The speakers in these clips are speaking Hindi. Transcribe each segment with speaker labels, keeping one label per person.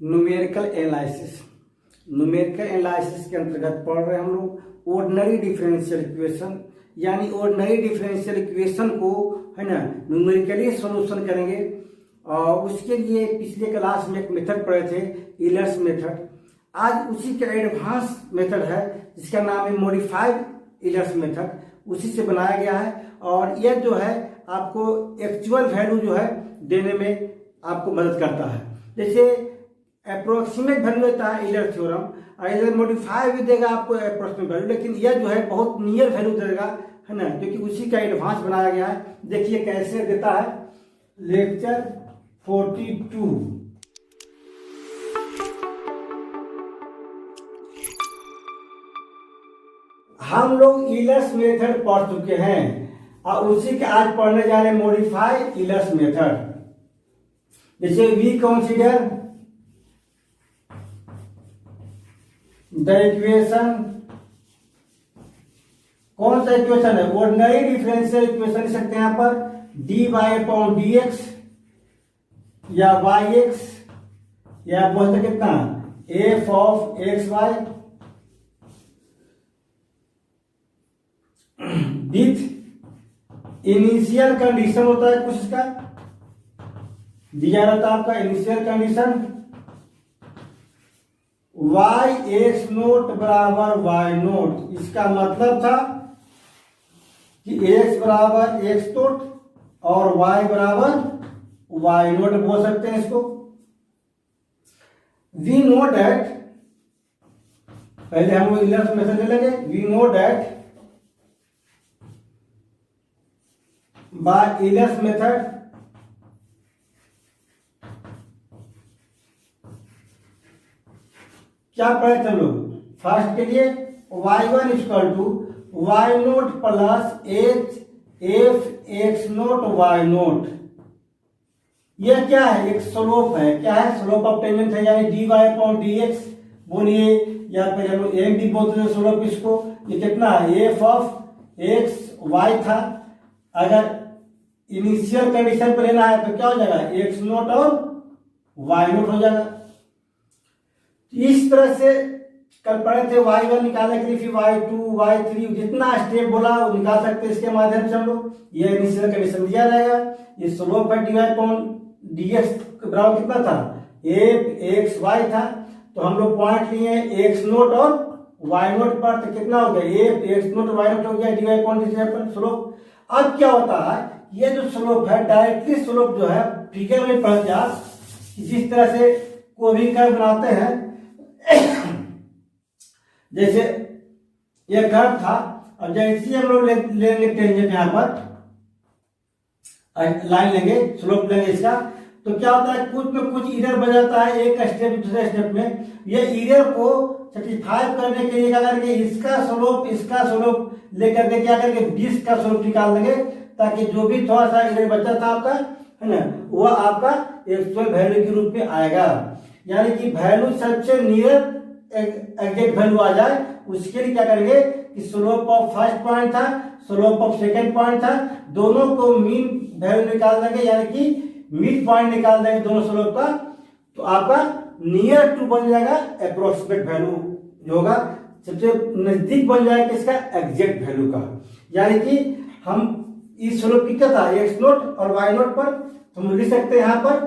Speaker 1: Numerical analysis. न्यूमेरिकल एनालिसिस के अंतर्गत पढ़ रहे हैं हम लोग ऑर्डिनरी डिफरेंशियल इक्वेशन, यानी ऑर्डिनरी डिफरेंशियल इक्वेशन को है ना न्यूमेरिकली सॉल्यूशन करेंगे। और उसके लिए पिछले क्लास में एक मेथड पढ़े थे, ईलर्स मेथड। आज उसी का एडवांस मेथड है जिसका नाम है मॉडिफाइड ईलर्स मेथड, उसी से बनाया गया है। और यह जो है आपको एक्चुअल वैल्यू जो है देने में आपको मदद करता है। जैसे अप्रोक्सीमेट वैल्यू देता है ईलर थ्योरम, और इधर मॉडिफाई भी देगा आपको अप्रोक्सीमेट वैल्यू, लेकिन यह जो है बहुत नियर वैल्यू देगा, है ना, क्योंकि उसी का एडवांस बनाया गया है। देखिए कैसे देता है। लेक्चर 42 हम लोग ईलर्स मेथड पढ़ चुके हैं और उसी के आज पढ़ने जा रहे हैं मॉडिफाइड ईलर्स मेथड। जैसे वी कंसीडर द इक्वेशन, कौन सा इक्वेशन है? ऑर्डिनरी डिफरेंशियल इक्वेशन लिख सकते हैं यहां पर dy अपॉन dx या yx, या बोलते कितना f of xy with initial condition होता है कुछ इसका दिया रहता है आपका initial condition y x note बराबर y नोट। इसका मतलब था कि x बराबर x नोट और y बराबर y नोट बोल सकते हैं इसको। वी नो डैट, पहले हम ईलर्स मेथड ले लेंगे। We know that by Euler's method क्या पढ़े थे हम लोग? फर्स्ट के लिए y1 equal to y note plus h f x nought y nought. यह क्या है? एक स्लोप है। क्या है? स्लोप ऑफ टेंजेंट है, यानी dy अपॉन dx बोलिए, या फिर हम लोग एम भी बोलते हैं स्लोप इसको। ये कितना है? एफ ऑफ एक्स वाई था। अगर इनिशियल कंडीशन पर लेना है तो क्या हो जाएगा? एक्स नोट और वाई नोट हो जाएगा। इस तरह से कल पढ़े थे y1 निकालने के लिए, फिर y2 y3 जितना स्टेप बोला वो निकाल सकते हैं इसके माध्यम से हम लोग। ये इनिशियल कंडीशन दिया जाएगा। ये स्लोप है dy अपॉन dx बराबर कितना था? एफ एक्स वाई था। तो हम लोग पॉइंट लिए एक्स नोट और वाई नोट पर, तो कितना हो गया? F x naught y naught हो गया dy अपॉन dx स्लोप। अब क्या होता है? ये जो स्लोप है डायरेक्टली स्लोप जो है फिगर में पढ़ जा, जिस तरह से कोई भी कर्व बनाते हैं जैसे ये कर्व था, और जैसे हम लोग लेंगे टेंजेंट यहां पर लाइन लेंगे, स्लोप लेंगे इसका, तो क्या होता है? कुछ में कुछ इरर बन जाता है एक स्टेप दूसरे स्टेप में। ये इरर को सेटिस्फाई करने के लिए क्या करेंगे? इसका स्लोप लेकर के क्या करेंगे? 20 का स्लोप निकाल देंगे, ताकि जो भी थोड़ा सा इरर बचा था आपका, है ना, वो आपका एक्चुअल वैल्यू के रूप में आएगा। यानी कि वैल्यू सबसे नियर एग्जैक्ट वैल्यू आ जाए, उसके लिए क्या करेंगे कि स्लोप ऑफ फर्स्ट पॉइंट था, स्लोप ऑफ सेकंड पॉइंट था, दोनों को मीन वैल्यू निकाल देंगे, यानी कि मिड पॉइंट निकाल देंगे दोनों स्लोप का। तो आपका नियर टू बन जाएगा अप्रोक्सीमेट वैल्यू जो होगा, सबसे नजदीक बन जाएगा किसका? एग्जैक्ट वैल्यू का। यानी कि हम इस स्लोप की क्या था? एक्स नोट और वाई नोट पर, तो हम लिख सकते हैं यहां पर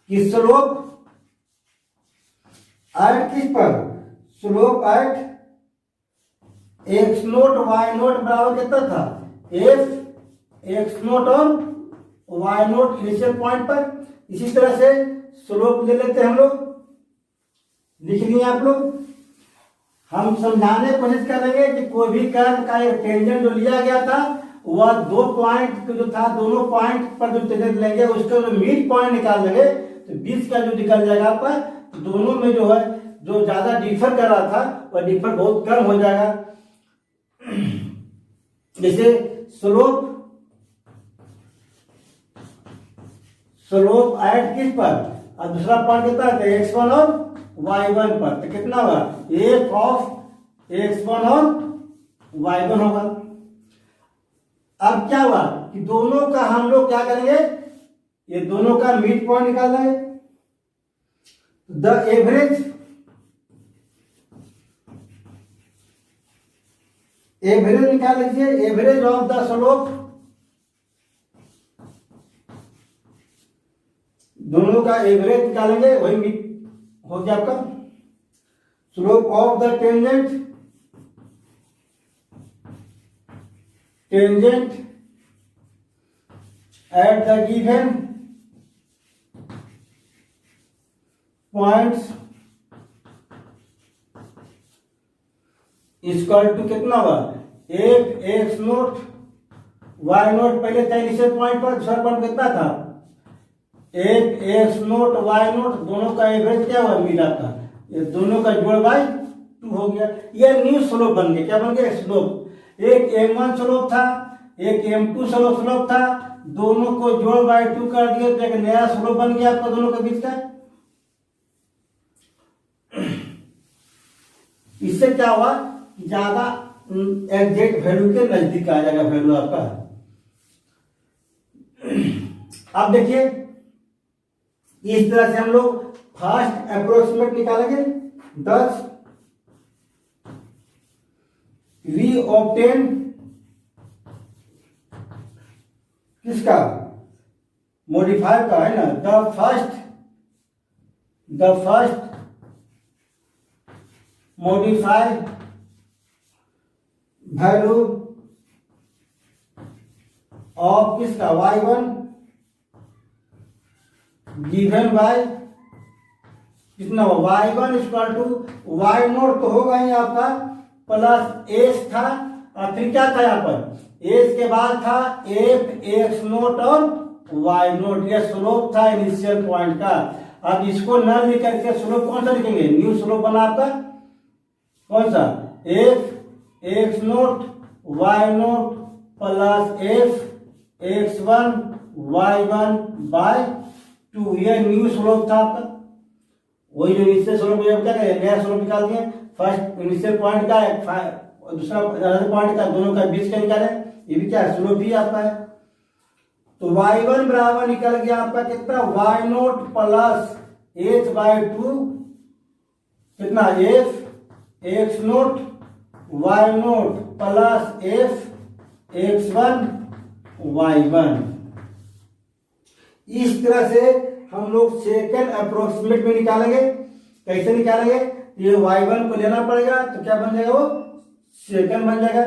Speaker 1: कि स्लोप एट किस पर? Slope at x naught y naught बराबर कितना था? एफ एक्स नोट और वाई नोट इनिशियल पॉइंट पर। इसी तरह से स्लोप ले लेते हैं हम लोग, लिख लिए आप लोग। हम समझाने की कोशिश करेंगे कि कोई भी कर्व का एक टेंजेंट जो लिया गया था, वह दो पॉइंट जो था, दोनों पॉइंट पर जो टेंजेंट लेंगे उसका जो मिड पॉइंट निकाल देंगे, तो 20 का जो निकल जाएगा आपका। दोनों में जो है जो ज्यादा डिफर कर रहा था वह डिफर बहुत कम हो जाएगा। जैसे स्लोप एट किस पर, और दूसरा पॉइंट कितना है? x1 और y1 पर, तो कितना होगा? एफ ऑफ x1 और y1 होगा। अब क्या हुआ कि दोनों का हम लोग क्या करेंगे? ये दोनों का मिड पॉइंट निकालना है। द एवरेज निकाल लीजिए, एवरेज ऑफ द स्लोप, दोनों का एवरेज निकालेंगे, वही हो गया आपका slope of the tangent at the given points equal to कितना हुआ, एक एक्स नोट वाई नोट, पहले था इनिशियल पॉइंट पर, दूसरा पॉइंट कितना था, एक एक्स नोट वाई नोट, दोनों का एवरेज क्या हुआ मिला था, ये दोनों का जोड़ बाई 2 हो गया, ये न्यू स्लोप बन गया। क्या बन गया, स्लोप। एक m1 स्लोप था, एक m2 स्लोप था, दोनों को जोड़ बाई 2 कर दिया तो एक नया स्लोप बन गया आपका दोनों के बीच का। इससे क्या हुआ, ज्यादा एग्जैक्ट वैल्यू के नजदीक आ जाएगा वैल्यू आपका। अब देखिए इस तरह से हम लोग फास्ट अप्रोक्सीमेट निकालेंगे। 10 वी ऑब्टेन किसका, मॉडिफायर का है ना, the first modify value of किसका, y1 गिवन बाय कितना हो, y1 equal to Y naught तो होगा ही आपका प्लस एस था, और फिर क्या था यहाँ पर, एस के बाद था एफ एक्स नोट और वाई नोट, ये स्लोप था इनिशियल पॉइंट का। अब इसको न लिख करके स्लोप कौन सा लिखेंगे, न्यू स्लोप बना आपका कौन सा, f x naught y naught plus f x one y one by 2, ये न्यू स्लोप था आपका। वही जो इनिशियल स्लोप क्या करें, नया स्लोप निकाल दिए, फर्स्ट इनिशियल पॉइंट का दूसरा पॉइंट का, दोनों का बीच का निकाले, ये भी क्या स्लोप ही आपका है। तो y1 बराबर निकल गया आपका कितना, y naught plus h by 2 कितना, f x naught y naught plus f x one y one. इस तरह से हम लोग सेकंड अप्रोक्सीमेट में निकालेंगे। कैसे निकालेंगे, ये y1 को लेना पड़ेगा, तो क्या बन जाएगा, वो सेकंड बन जाएगा।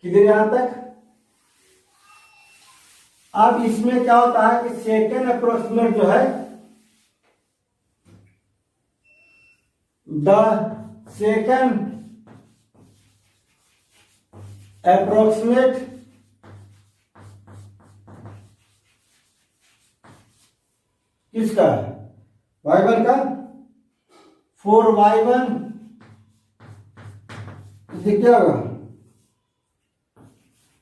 Speaker 1: किधर यहां तक। अब इसमें क्या होता है कि सेकंड अप्रोक्सीमेट जो है, द सेकंड अप्रोक्सीमेट किसका, y1 का, फोर y1 क्या होगा,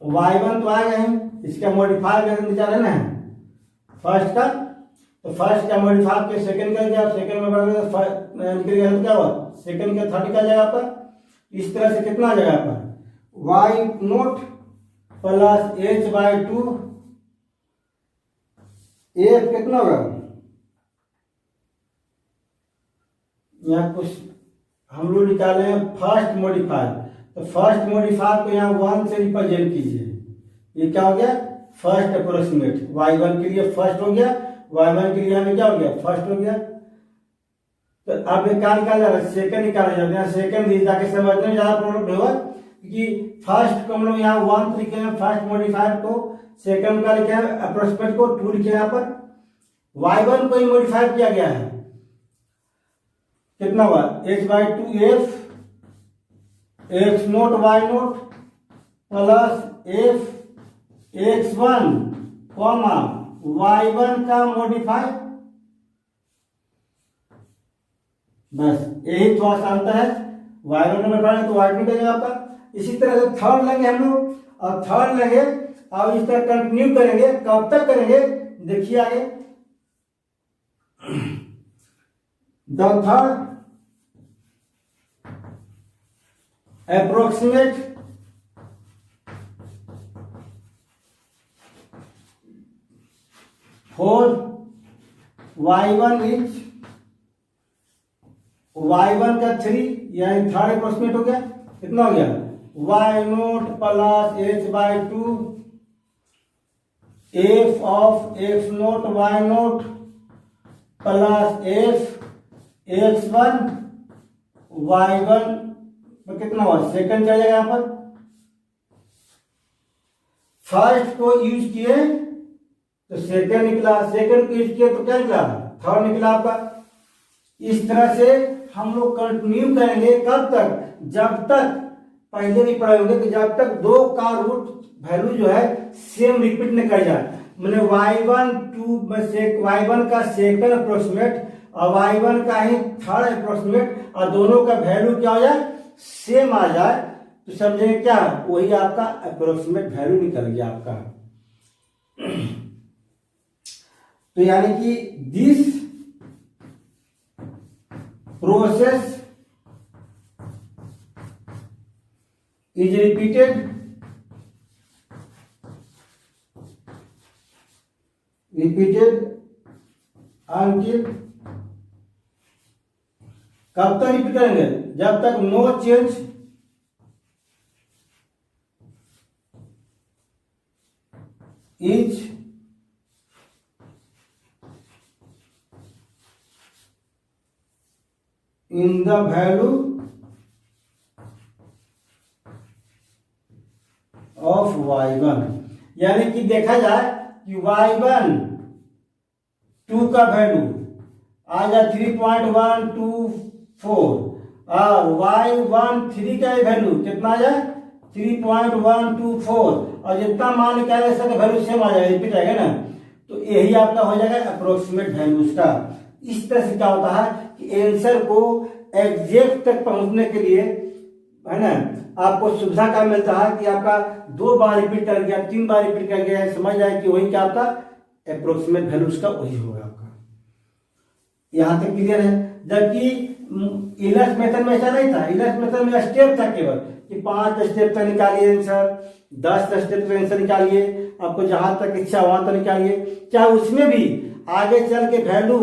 Speaker 1: y1 तो आएगा ही, इसका मॉडिफायर करके निकाले ना फर्स्ट का, तो फर्स्ट का मॉडिफायर के सेकंड का गया, सेकंड में बढ़ गया निकल गया, तो क्या हुआ, सेकंड का थर्ड का जाएगा आपका। इस तरह से कितना आ जाएगा आपका, y naught plus h by 2, f कितना होगा, यहाँ कुछ हम लोग निकाले हैं फर्स्ट मॉडिफायर, तो फर्स्ट मॉडिफायर को यहाँ 1 से रिप्रेजेंट कीजिए। ये क्या हो गया, फर्स्ट अप्रोक्सीमेट, y1 के लिए फर्स्ट हो गया, y1 के लिए हमें क्या हो गया, फर्स्ट हो गया। तो अब एक क्या निकाला जा रहा है, सेकंड निकाला जाता है। सेकंड जाके समझने में ज्यादा प्रॉब्लम होगा, क्योंकि फर्स्ट को हम लोग यहाँ 1 लिखे हैं, फर्स्ट मॉडिफायर को, सेकंड का लिखे हैं अप्रोक्सीमेट को 2 लिखे यहाँ पर, y1 को ही मॉडिफाई किया गया है, कितना हुआ, h by 2 f x naught y naught plus f x one comma y one का मॉडिफाई, बस यही थोड़ा सा अंतर है, y1 में पढ़ेंगे तो y2 का जगह पर। इसी तरह से थर्ड लेंगे हम लोग, और थर्ड लेंगे और इस तरह कंटिन्यू करेंगे, कब तक करेंगे देखिए आगे। The third approximate for y1 is y1 का 3 यानी थर्ड अप्रोक्सीमेट हो गया, कितना हो गया y0 plus h/2 f of x0 y0 plus f x1 y1 तो कितना हुआ, सेकंड चला जाएगा यहाँ पर। फर्स्ट को यूज किए तो सेकंड निकला, सेकंड को यूज किए तो क्या निकला, थर्ड निकला आपका। इस तरह से हम लोग कंटिन्यू करेंगे कब तक, जब तक पहले भी पढ़े होंगे कि जब तक दो का रूट वैल्यू जो है सेम रिपीट न कर जाए, मैंने y1 का सेकंड अप्रोक्सीमेट और y1 का ही थर्ड अप्रोक्सीमेट और दोनों का वैल्यू क्या हो जाए, सेम आ जाए, तो समझेंगे क्या, वही आपका अप्रोक्सीमेट वैल्यू निकल गया आपका। तो यानी कि this process is repeated until, कब तक रिपीट करेंगे, जब तक no change is in the value of y1, यानी कि देखा जाए कि y1 2 का वैल्यू आ जाए 3.124 और y1 3 का वैल्यू कितना आ जाए 3.124 और जितना मान निकाले इसका वैल्यू सेम आ जाएगा, रिपीट आएगा ना, तो यही आपका हो जाएगा अप्रोक्सीमेट वैल्यूज का। इस तरह से क्या होता है कि आंसर को एग्जैक्ट तक पहुंचने के लिए है ना आपको सुविधा क्या मिलता है कि आपका 2 बार रिपीट कर गया, 3 बार रिपीट कर गया, समझ जाए कि वही क्या आपका अप्रोक्सीमेट वैल्यूज का वही होगा आपका। यहां तक क्लियर है। जबकि इलर्स मेथड में ऐसा नहीं था, इलर्स मेथड में स्टेप था केवल कि 5 स्टेप तक निकालिए आंसर, 10 स्टेप तक आंसर निकालिए, आपको जहां तक इच्छा वहां तक निकालिए। चाहे उसमें भी आगे चल के वैल्यू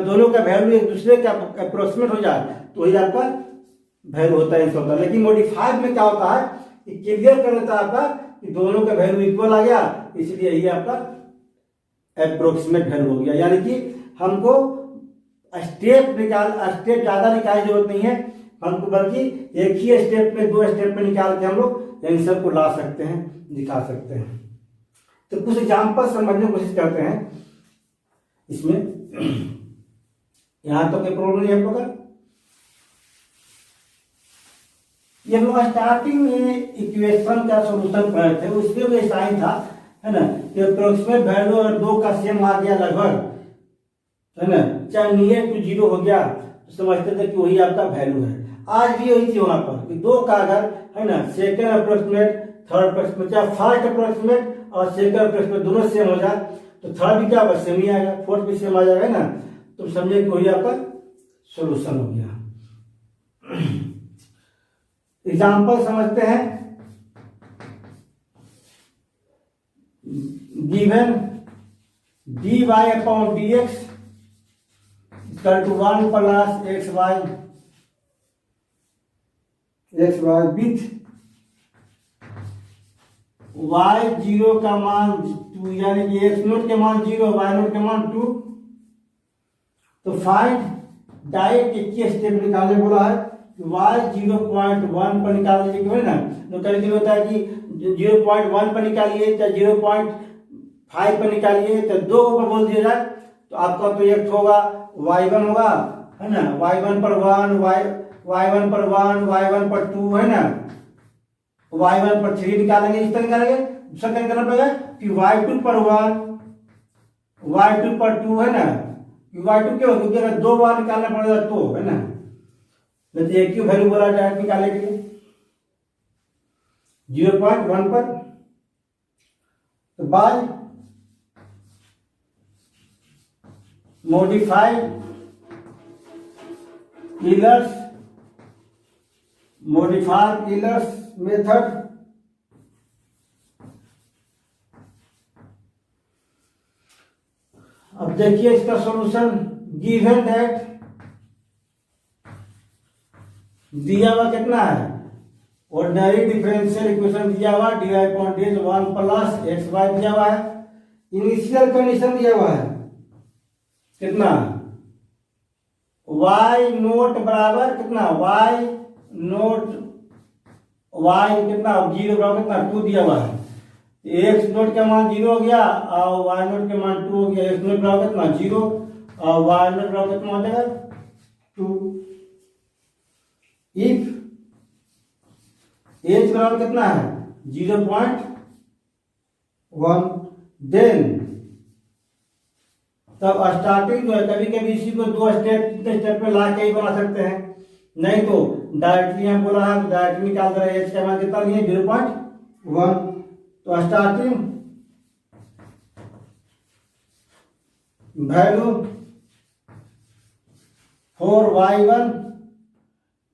Speaker 1: दोनों का वैल्यू एक दूसरे का अप्रोक्सीमेट हो जाए तो वही आपका वैल्यू होता है, होता है। लेकिन मॉडिफाइड में क्या होता है कि क्लियर कर देता है आपका कि दोनों का वैल्यू इक्वल आ गया, इसलिए यही आपका अप्रोक्सीमेट वैल्यू हो गया। यानी कि हमको स्टेप ज्यादा निकालने की जरूरत नहीं है, हमको बल्कि एक ही स्टेप में 2 स्टेप में निकाल के हम लोग आंसर को ला सकते हैं, दिखा सकते हैं। तो कुछ एग्जाम्पल समझने की कोशिश करते हैं इसमें। यहां तो कोई प्रॉब्लम नहीं है आप लोग का। ये लोग स्टार्टिंग में इक्वेशन का सॉल्यूशन कर रहे थे, उसमें भी ऐसा ही था है ना कि अप्रोक्सीमेट वैल्यू और 2 का सेम आ गया लगभग, है ना, चाहे नियर टू 0 हो गया तो समझते थे कि वही आपका वैल्यू है। आज भी वही थी वहां पर कि 2 का अगर है ना सेकंड अप्रोक्सीमेट थर्ड अप्रोक्सीमेट, चाहे फर्स्ट अप्रोक्सीमेट और सेकंड अप्रोक्सीमेट दोनों सेम हो जाए तो थर्ड भी क्या होगा, सेम ही आएगा, फोर्थ भी सेम आ जाएगा ना, तो समझे कि वही आपका सोल्यूशन हो गया। एग्जाम्पल समझते हैं। Given dy upon dx equal to 1 plus xy with y0 का मान 2, यानी कि x0 के मान 0 y0 के मान 2। तो फाइंड डायरेक्ट एक ही स्टेप निकालने बोला है, y0.1 पर निकाल लीजिए ना, तो कैलकुलेट होता है कि 0.1 पर निकालिए चाहे 0.5 पर निकालिए, तो 2 पर बोल दिया जाए तो आपका तो एक होगा y1 होगा, है ना, y1 पर 1, y1 पर 1, y1 पर 2, है ना, y1 पर 3 निकालेंगे, इस तरह निकालेंगे। दूसरा क्या करना पड़ेगा कि y2 पर 1, y2 पर 2, है ना, y2 क्यों, क्योंकि अगर 2 बार निकालना पड़ेगा तो, है ना, नहीं तो एक ही वैल्यू बोला डायरेक्ट निकालने के लिए 0.1 पर। तो बाय मॉडिफाइड इलर्स मेथड अब देखिए इसका सॉल्यूशन। गिवन दैट दिया हुआ कितना है, ऑर्डिनरी डिफरेंशियल इक्वेशन दिया हुआ dy upon dx 1 plus x y दिया हुआ है। इनिशियल कंडीशन दिया हुआ है कितना, y नोट बराबर कितना, y नोट y कितना 0 बराबर कितना 2 दिया हुआ है। x नोट का मान 0 हो गया और y नोट का मान 2 हो गया। x नोट बराबर कितना 0 और y नोट बराबर कितना हो जाएगा 2। इफ h बराबर कितना है 0.1 देन, तब स्टार्टिंग जो है कभी कभी इसी को दो स्टेप पे ला के ही बना सकते हैं, नहीं तो डायरेक्टली हम बोला है डायरेक्टली निकाल दे रहे हैं। h का मान कितना नहीं है 0.1। तो स्टार्टिंग वैल्यू फॉर y1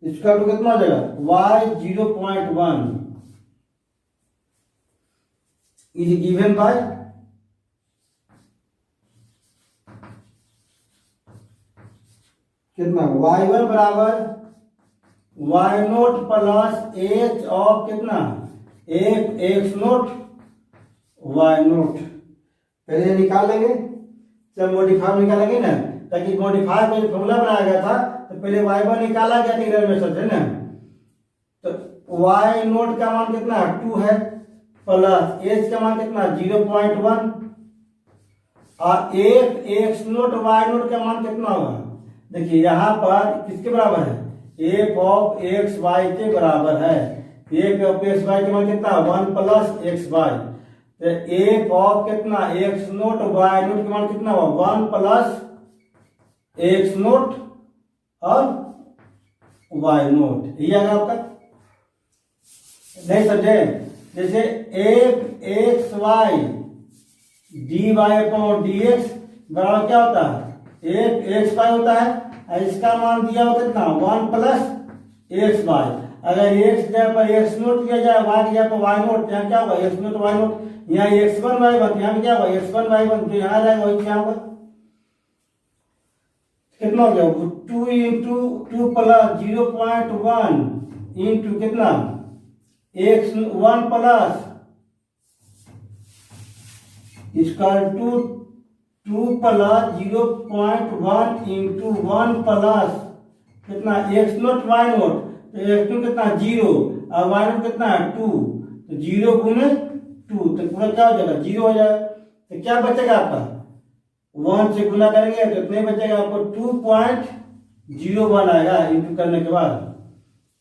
Speaker 1: इसका तो कितना हो जाएगा y 0.1 इज गिवन बाय कितना y1 बराबर y note plus h of कितना x नोट y नोट। पहले निकाल लेंगे, जब मॉडिफाई निकालेंगे ना, ताकि मॉडिफाई का जो फॉर्मूला बनाया गया था तो पहले y1 निकाला गया था इधर में से ना, तो y नोट का मान कितना 2 है प्लस h का मान कितना 0.1 और x नोट y नोट का मान कितना होगा। देखिए यहाँ पर किसके बराबर है, f ऑफ x y के बराबर है। f ऑफ x y के मान कितना 1 प्लस एक्स वाई, तो f ऑफ कितना x नोट y नोट के मान कितना हुआ 1 प्लस एक्स नोट और y नोट। ये आएगा आपका, नहीं समझे। जैसे f x y dy upon dx बराबर क्या होता है f एक्स वाई होता है, और इसका मान दिया हुआ कितना 1 प्लस एक्स वाई। अगर x जगह पर x नोट दिया जाए y की जगह पर y नोट, यहाँ क्या होगा x नोट y नोट, यहाँ x1 y1, यहाँ क्या होगा x1 y1, जो यहाँ जाएगा वही क्या होगा, कितना हो गया 2 इंटू 2 प्लस 0.1 इंटू कितना x1 plus equal to 2 plus 0.1 into 1 plus कितना एक्स नोट वाई नोट, तो एक्स नोट कितना 0 और वाई नोट कितना है 2, तो 0 गुने 2 तो पूरा क्या हो जाएगा 0 हो जाएगा। तो क्या बचेगा आपका 1 से गुना करेंगे तो इतने बचेगा आपको 2.01 आएगा इंटू करने के बाद,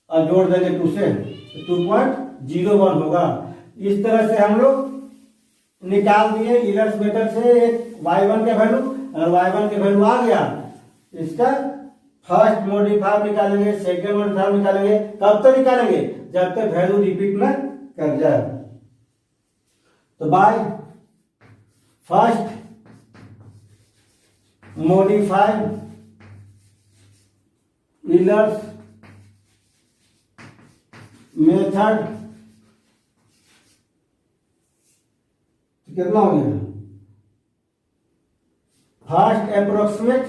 Speaker 1: और जोड़ देंगे 2 से तो 2.01 होगा। इस तरह से हम लोग निकाल दिए इलर्स मेथड से एक y1 का वैल्यू। अगर y1 का वैल्यू आ गया, इसका फर्स्ट मॉडिफायर निकालेंगे, सेकंड मॉडिफायर निकालेंगे। कब तक निकालेंगे जब तक वैल्यू रिपीट न कर जाए। तो बाय फर्स्ट मॉडिफाइड इलर्स मेथड कितना हो गया फर्स्ट अप्रोक्सीमेट,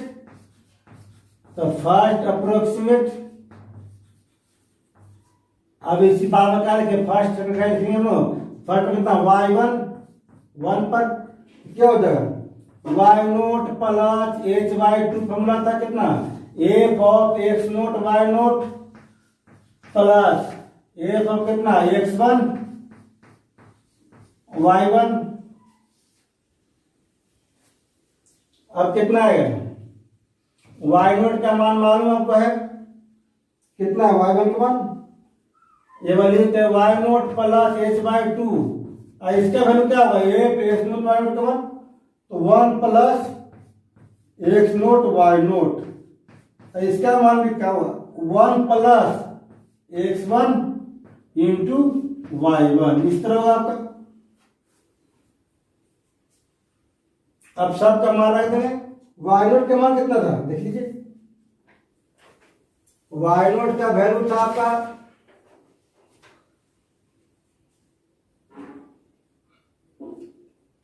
Speaker 1: तो फर्स्ट अप्रोक्सीमेट अब इसी बात बता रहे कि फर्स्ट फर्स्ट कितना y1 1 पर क्या हो जाएगा y note plus h y 2 formula था कितना f of x naught y note plus f of कितना x1 y1। अब कितना है y नोट का मान मालूम आपको है कितना है y1 का मान, ये वैल्यू है y note plus h by 2 और इसका वैल्यू क्या होगा f x naught y note का मान, तो 1 plus x naught y note, और इसका मान भी क्या होगा 1 प्लस x1 इंटू y1। इस तरह होगा आपका। अब सब का मान रख देंगे। y नोट का मान कितना था देख लीजिए, y नोट का वैल्यू था आपका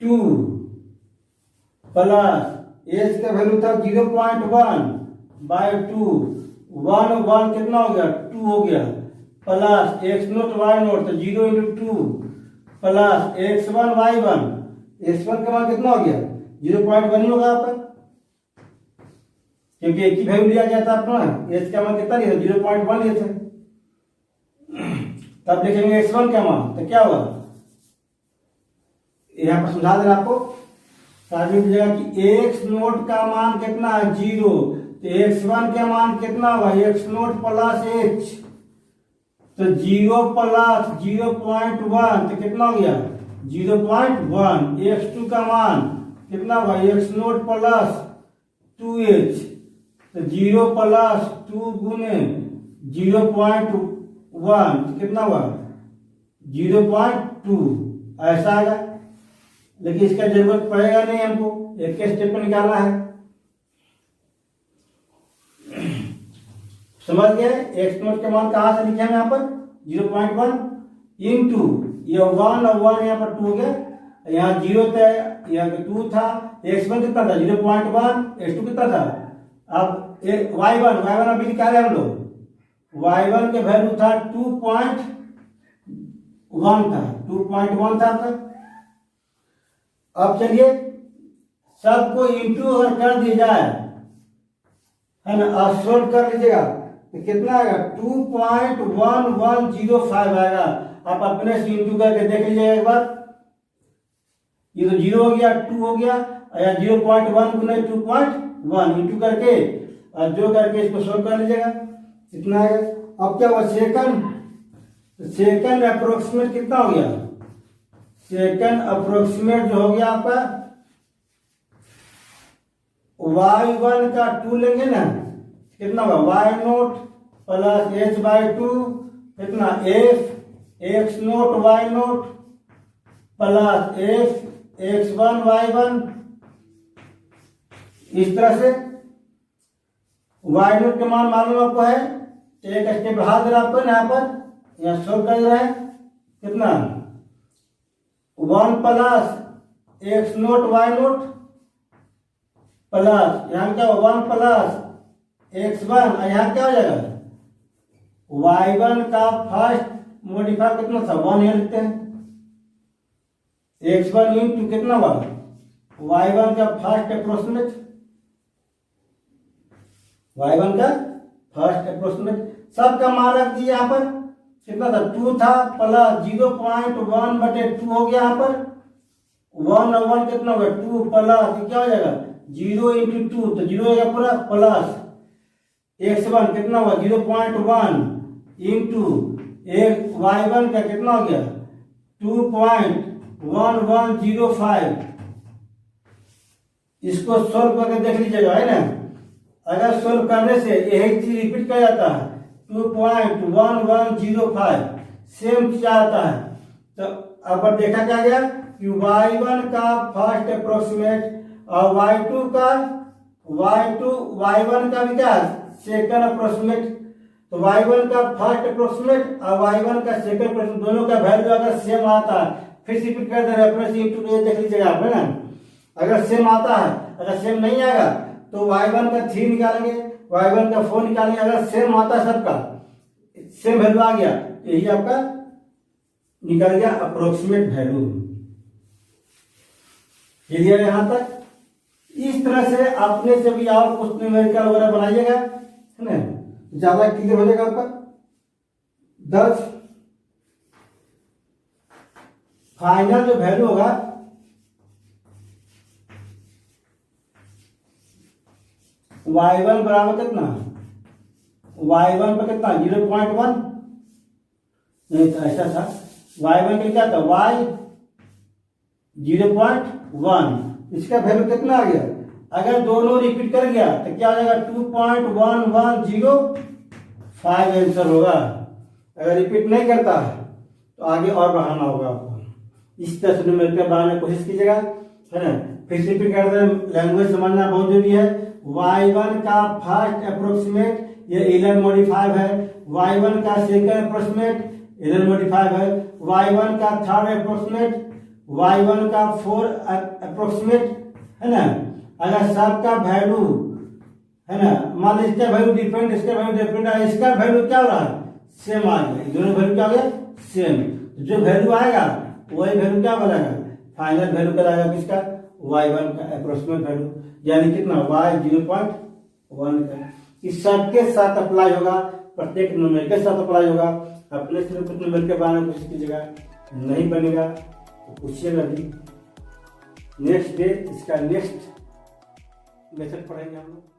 Speaker 1: 2 प्लस एच का वैल्यू था 0.1/2, 1 कितना हो गया 2 हो गया, plus x naught y naught, तो 0 × 2 प्लस x1 y1, x1 का मान कितना हो गया 0.1 ही होगा आपका, क्योंकि एक ही वैल्यू लिया गया था अपना, एच का मान कितना लिया 0.1 लिए थे। तब लिखेंगे x1 का मान, तो क्या होगा, यहाँ पर समझा देना आपको सारी जगह कि x नोट का मान कितना है 0, तो x1 का मान कितना होगा x नोट प्लस h, तो 0 प्लस 0.1 तो कितना हो गया 0.1, x2 का मान कितना होगा x नोट प्लस 2h, तो 0 प्लस 2 गुने 0.1 तो कितना हुआ 0.2, ऐसा आएगा। लेकिन इसका जरूरत पड़ेगा नहीं, हमको एक के स्टेप में निकालना है। समझ गए, एक्स नोट के मान कहां से लिखे हम यहाँ पर 0.1 इंटू ये 1 और 1 यहाँ पर 2 हो गया, यहाँ 0 था यहाँ 2 था, x1 कितना था 0.1, x2 कितना था, अब y1 अभी निकाले हम लोग, y1 के वैल्यू था 2.1 था, 2.1 था आपका। अब चलिए सबको इंटू अगर कर दिया जाए है ना, आप सोल्व कर लीजिएगा तो कितना आएगा 2.1105 आएगा। आप अपने से इंटू करके देख लीजिएगा एक बार, ये तो 0 हो गया 2 हो गया, या 0.1 गुना 2.1 इंटू करके और जो करके इसको सोल्व कर लीजिएगा कितना आएगा। अब क्या हुआ सेकंड अप्रोक्सीमेट कितना हो गया, सेकंड अप्रोक्सीमेट जो हो गया आपका y1 का 2 लेंगे ना, कितना होगा y नोट प्लस h/2 कितना f x naught y note plus f x1 y1, इस तरह से y नोट का मान मालूम आपको है, एक स्टेप बढ़ा दे रहा आपको यहाँ पर, यहाँ सोल्व कर रहा है कितना 1 plus x naught y naught plus यहाँ क्या 1 प्लस x1, यहाँ क्या हो जाएगा y1 का फर्स्ट मॉडिफायर कितना था 1 यहाँ लिखते हैं, x1 इंटू कितना हुआ y1 का फर्स्ट अप्रोक्सीमेट, y1 का फर्स्ट अप्रोक्सीमेट सबका मान रख दिए यहाँ पर कितना था 2 था प्लस 0.1/2 हो गया, यहाँ पर 1 और 1 कितना होगा 2 प्लस क्या हो जाएगा 0 × 2 तो 0 हो गया पूरा, प्लस x1 कितना हुआ 0.1 इंटू y1 का कितना हो गया 2.1105। इसको सोल्व करके देख लीजिएगा है ना, अगर सोल्व करने से यही चीज रिपीट कर जाता है 2.1105 सेम चीज आता है, तो अब देखा क्या गया कि y1 का फर्स्ट अप्रोक्सीमेट और y1 का भी क्या सेकंड अप्रोक्सीमेट, तो y1 का फर्स्ट अप्रोक्सीमेट और y1 का सेकंड अप्रोक्सीमेट दोनों का वैल्यू अगर सेम आता है, फिर से रिपीट कर दे रेफरेंस इंटू देख लीजिएगा आप है ना, अगर सेम आता है, अगर सेम नहीं आएगा तो y1 का 3 निकालेंगे, y1 का 4 निकालेंगे, अगर सेम आता है सबका सेम वैल्यू आ गया यही आपका निकल गया अप्रोक्सीमेट वैल्यू। क्लियर है यहां तक। इस तरह से अपने से भी और कुछ न्यूमेरिकल वगैरह बनाइएगा है ना, ज्यादा क्लियर हो जाएगा आपका। 10 फाइनल जो वैल्यू होगा y1 बराबर कितना, y1 पर कितना 0.1 नहीं तो ऐसा था, y1 के क्या था y 0.1, इसका वैल्यू कितना आ गया, अगर दोनों रिपीट कर गया तो क्या हो जाएगा 2.1105 आंसर होगा। अगर रिपीट नहीं करता है तो आगे और बढ़ाना होगा आपको। इस तरह से न्यूमेरिकल बनाने की कोशिश कीजिएगा है ना। फिर से रिपीट करते हैं, लैंग्वेज समझना बहुत जरूरी है। y1 का फर्स्ट अप्रोक्सीमेट ये 11 है, y1 का सेकंड अप्रोक्सीमेट 11 है, y1 का थर्ड अप्रोक्सीमेट, y1 का 4 अप्रोक्सीमेट है ना, अगर सबका वैल्यू है ना, मान लीजिए इसका वैल्यू डिफरेंट, इसका वैल्यू डिफरेंट है, इसका वैल्यू क्या हो रहा है, सेम आ गया, दोनों वैल्यू क्या हो गया, सेम। जो वैल्यू आएगा वही वैल्यू क्या बनेगा, फाइनल वैल्यू कराएगा किसका, y1 का अप्रोक्सीमेट वैल्यू, यानी कितना y0.1 का। इस सबके साथ अप्लाई होगा, प्रत्येक नंबर के साथ अप्लाई होगा। अपने से कुछ नंबर के बारे में कुछ कीजिएगा, नहीं बनेगा तो पूछिएगा भी। नेक्स्ट डे इसका नेक्स्ट मेथड पढ़ेंगे हम लोग।